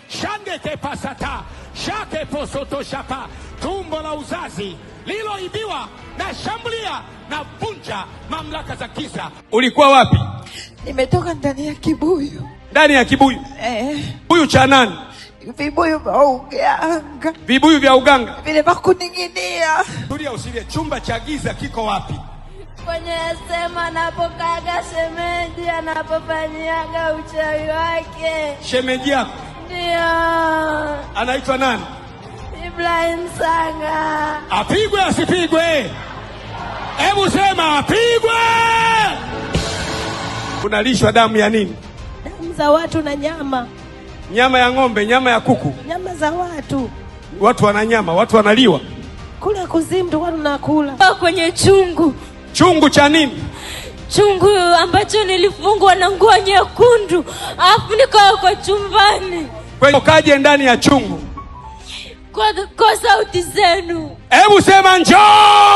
shande ke pasata shake posoto shapa, tumbo la uzazi liloibiwa na shambulia na vunja mamlaka za giza. Ulikuwa wapi? Nimetoka ndani ya kibuyu. Ndani ya kibuyu? Kibuyu cha nani? Vibuyu vya uganga. Vibuyu vya uganga vile vya kuning'inia. Tulia usilie. Chumba cha giza kiko wapi? Kwenye sema anapokaga shemeji, anapofanyiaga uchawi wake. Shemeji yako? Ndio. Anaitwa nani? Ibrahim Sanga. Apigwe asipigwe? Hebu sema apigwe. Unalishwa damu ya nini? Damu za watu na nyama. Nyama ya ng'ombe, nyama ya kuku? Nyama za watu. Watu wana nyama, watu wanaliwa. Kula kuzimu tu watu nakula. Kwenye chungu. Chungu cha nini? Chungu ambacho nilifungwa na nguo nyekundu, alafu niko chumbani. Kwa kaje ndani ya chungu? Kwa sauti zenu. Hebu sema njoo.